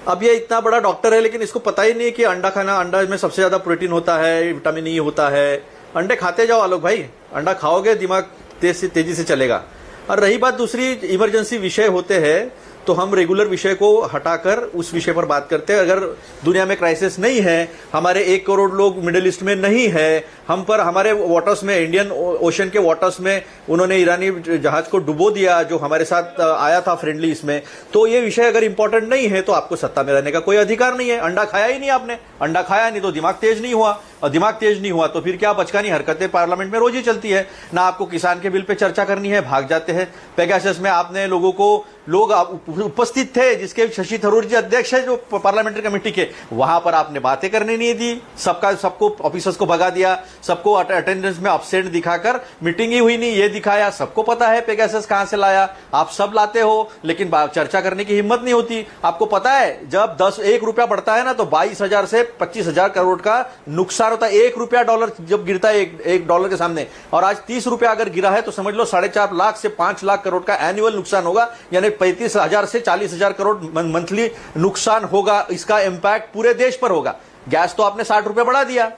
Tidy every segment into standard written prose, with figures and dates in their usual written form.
अब ये इतना बड़ा डॉक्टर है लेकिन इसको पता ही नहीं कि अंडा खाना, अंडा में सबसे ज्यादा प्रोटीन होता है, विटामिन ई होता है। अंडे खाते जाओ आलोक भाई, अंडा खाओगे दिमाग तेजी से चलेगा। और रही बात दूसरी, इमरजेंसी विषय होते हैं तो हम रेगुलर विषय को हटाकर उस विषय पर बात करते हैं। अगर दुनिया में क्राइसिस नहीं है, हमारे 1 करोड़ लोग मिडिल ईस्ट में नहीं है, हम पर हमारे वाटर्स में, इंडियन ओशन के वाटर्स में उन्होंने ईरानी जहाज को डुबो दिया जो हमारे साथ आया था फ्रेंडली इसमें, तो ये विषय अगर इंपॉर्टेंट नहीं है तो आपको सत्ता में रहने का कोई अधिकार नहीं है। अंडा खाया ही नहीं आपने, अंडा खाया नहीं तो दिमाग तेज नहीं हुआ, और दिमाग तेज नहीं हुआ तो फिर क्या बचकानी हरकतें पार्लियामेंट में रोज ही चलती है। ना आपको किसान के बिल पे चर्चा करनी है, भाग जाते हैं। पेगासस में आपने लोग उपस्थित थे जिसके शशि थरूर जी अध्यक्ष है जो पार्लियामेंट्री कमेटी के, वहां पर आपने बातें करने नहीं दी, सबको ऑफिसर्स को भगा दिया, सबको अटेंडेंस में एब्सेंट दिखाकर मीटिंग ही हुई नहीं ये दिखाया। सबको पता है पेगासस कहां से लाया, आप सब लाते हो लेकिन चर्चा करने की हिम्मत नहीं होती। आपको पता है जब 1 रुपया बढ़ता है ना तो 22,000 से 25,000 करोड़ का नुकसान होता है। 1 रुपया डॉलर जब गिरता है एक डॉलर के सामने, और आज 30 रुपया अगर गिरा है तो समझ लो 4.5 लाख से 5 लाख करोड़ का एनुअल नुकसान होगा, यानी 35,000 से 40,000 करोड़ मंथली नुकसान होगा। इसका इंपैक्ट पूरे देश पर होगा। गैस तो आपने 60 रुपए बढ़ा दिया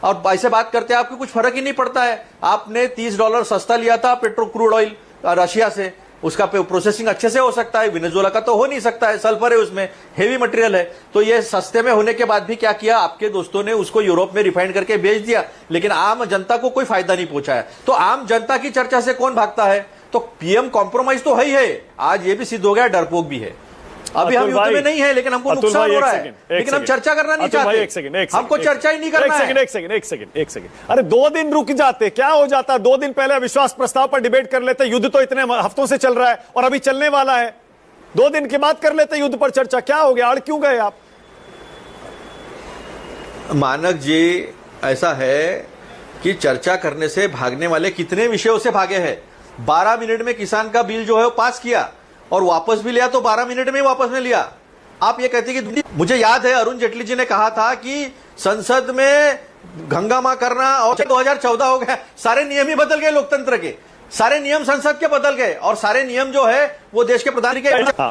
और ऐसे बात करते हैं आपको कुछ फर्क ही नहीं पड़ता है। आपने $30 सस्ता लिया था पेट्रो क्रूड ऑयल रशिया से, उसका प्रोसेसिंग अच्छे से हो सकता है, वेनेजुएला का तो हो नहीं सकता है, सल्फर है उसमें, हेवी मटेरियल है। तो ये सस्ते में होने के बाद भी क्या किया आपके दोस्तों ने, उसको यूरोप में रिफाइंड करके बेच दिया, लेकिन आम जनता को कोई फायदा नहीं पहुंचा है। तो आम जनता की चर्चा से कौन भागता है? तो पीएम कॉम्प्रोमाइज तो है ही है, आज ये भी सिद्ध हो गया डरपोक भी है। अभी हम युद्ध में नहीं है लेकिन हमको नुकसान हो रहा है, लेकिन हम चर्चा करना नहीं चाहते, हमको चर्चा ही नहीं करना है। एक सेकंड, अरे 2 दिन रुक जाते, क्या हो जाता? 2 दिन पहले अविश्वास प्रस्ताव पर डिबेट कर लेते, युद्ध तो इतने हफ्तों से चल रहा है और अभी चलने वाला है। 2 दिन के बाद कर लेते युद्ध पर चर्चा, क्या हो गया? अड़ क्यों गए आप? मानक जी, ऐसा है कि चर्चा करने से भागने वाले कितने विषयों से भागे हैं। 12 मिनट में किसान का बिल जो है वो पास किया और वापस भी लिया तो 12 मिनट में वापस नहीं लिया। आप ये कहते हैं कि मुझे याद है अरुण जेटली जी ने कहा था कि संसद में हंगामा करना, और 2014 हो गया, सारे नियम ही बदल गए, लोकतंत्र के सारे नियम संसद के बदल गए, और सारे नियम जो है वो देश के प्रधान के